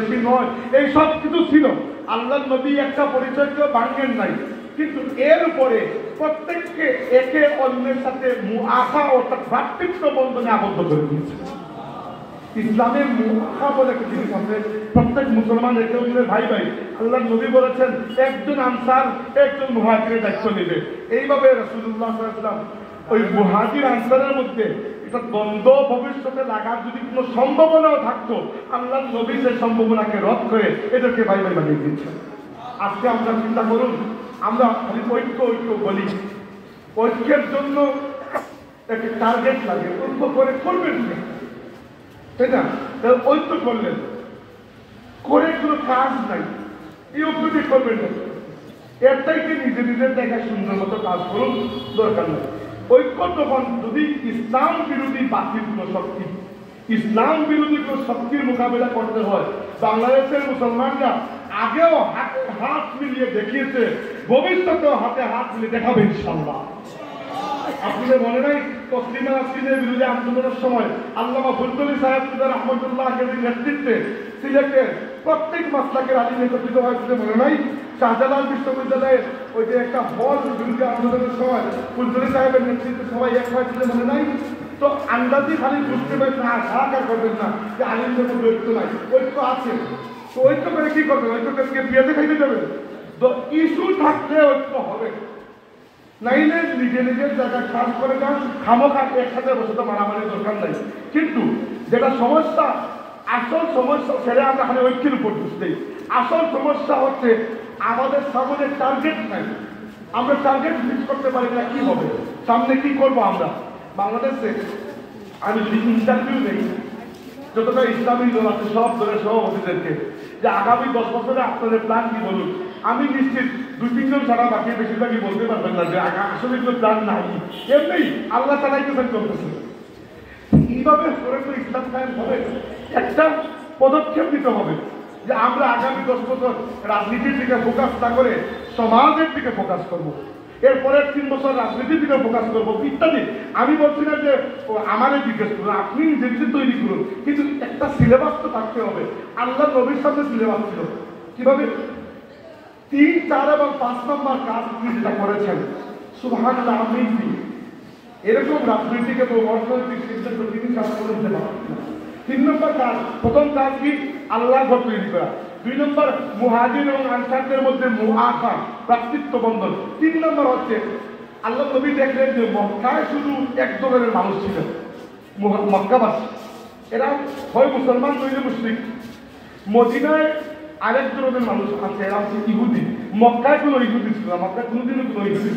নয়, এই সব কিছু ছিল। আল্লাহ নবী একটা পরিচয় কেউ ভাঙেন নাই, কিন্তু এর উপরে প্রত্যেককে একে অন্যের সাথে মুআখা অর্থাৎ ভ্রাতৃত্ব বন্ধনে আবদ্ধ করে দিয়েছে। ইসলামের মুআখা বলে একটা জিনিস আছে, প্রত্যেক মুসলমান একে অন্যের ভাই ভাই। আল্লাহ নবী বলেছেন একজন আনসার একজন মুহাজিরের দায়িত্ব নেবে। এইভাবে রাসূলুল্লাহ সাল্লাল্লাহু আলাইহি ওয়াসাল্লাম ওই মুহাজির আনসারের মধ্যে এটা দ্বন্দ্ব ভবিষ্যতে লাগার যদি কোনো সম্ভাবনাও থাকতো, আল্লাহ নবী সেই সম্ভাবনাকে রদ করে এদেরকে ভাই ভাই বানিয়ে দিচ্ছেন। আজকে আমরা চিন্তা করুন, আমরা খালি ঐক্য ঐক্য বলি, ঐক্যের জন্য একটা টার্গেট লাগে, ঐক্য করে করবেন না, তাই না? ঐক্য করলেন করে কোনো কাজ নাই, এই ঐক্যটি করবেন না। এর থেকে নিজে নিজের দেখা সুন্দর মতো কাজ করুন, দরকার নেই। ঐক্য তখন যদি ইসলাম বিরোধী বাতিল কোনো শক্তি, ইসলাম বিরোধী কোনো শক্তির মোকাবিলা করতে হয়, বাংলাদেশের মুসলমানরা আগেও হাতে হাত মিলিয়ে দেখিয়েছে, ভবিষ্যতেও হাতে হাত মিলিয়ে দেখাবে ইনশাআল্লাহ। আপনাদের মনে নাই তসলিমা নাসরিনের বিরুদ্ধে আন্দোলনের সময় আল্লামা ফজলুল সাহেব রহমতুল্লাহ নেতৃত্বে সিলেটের প্রত্যেক মাসলাকের আলিম একত্রিত হয়েছিল, মনে নাই? শাহজালাল বিশ্ববিদ্যালয়ের ওই যে একটা হল বিরুদ্ধে আন্দোলনের সময় ফজলুল সাহেবের নেতৃত্বে সবাই এক হয়েছিল, মনে নাই? তো আন্দাজি খালি বুঝতে পারেন না, সাহাকার করবেন না যে আলিমদের মধ্যে ঐক্য নাই, ঐক্য আছে। তো ঐক্য করে কি করবেন? ঐক্য করে বিয়েতে খাইতে যাবেন? তো ইস্যু থাকলে ঐক্য হবে, নাইলে নিজে নিজের জায়গায় কাজ করে যান, খামোখা একসাথে বসে তো মারামারি দরকার নাই। কিন্তু যেটা সমস্যা, আসল সমস্যা ছেড়ে আমরা খালি ঐক্যের উপর বুঝতেই, আসল সমস্যা হচ্ছে আমাদের সামনে টার্গেট নাই, আমরা টার্গেট ফিক্স করতে পারি না কি হবে, সামনে কি করবো আমরা। বাংলাদেশে আমি যদি ইন্টারভিউ নেই যতটা ইসলামী দল আছে সব দলের সভাপতিদেরকে, যে আগামী 10 বছরে আপনাদের প্ল্যান কি বলুন, আমি নিশ্চিত 2-3 জন ছাড়া বাকি বেশিরভাগই বলতে পারবেন না যে আসলে কোনো প্ল্যান নাই, এমনি আল্লাহ চালাইতেছেন করতেছেন। এইভাবে করে তো ইসলাম কায়েম হবে। একটা পদক্ষেপ নিতে হবে যে আমরা আগামী 10 বছর রাজনীতির দিকে ফোকাস না করে সমাজের দিকে ফোকাস করবো, এরপরের 3 বছর রাজনীতির দিকে ফোকাস করবো ইত্যাদি। আমি বলছি না যে আমাদের জিজ্ঞেস করুন, আপনি নিজে নিজে তৈরি করুন, কিন্তু একটা সিলেবাস তো থাকতে হবে। আল্লাহ নবীর সামনে সিলেবাস ছিল, কিভাবে 3, 4 এবং 5 নম্বর কাজ তিনি যেটা করেছেন, সুবহানাল্লাহ। আমি এরকম রাজনৈতিক এবং অর্থনৈতিক সিদ্ধান্ত তিনি কাজ করে দিতে পারেন না। 3 নম্বর কাজ, প্রথম কাজ কি? আল্লাহ ঘর তৈরি করা। 2 নম্বর মুহাজির এবং আনসারদের মধ্যে মুআখা, ভ্রাতৃত্ব বন্ধন। 3 নম্বর হচ্ছে আল্লাহ নবী দেখলেন যে মক্কায় শুধু এক ধরনের মানুষ ছিলেন, মক্কাবাসী, এরা হয় মুসলমান নইলে মুশরিক। মদিনায় আরেক ধরনের মানুষ আছে, এরা হচ্ছে ইহুদি। মক্কায় কোনো ইহুদি ছিল না, মক্কায় কোনোদিনও কোনো ইহুদি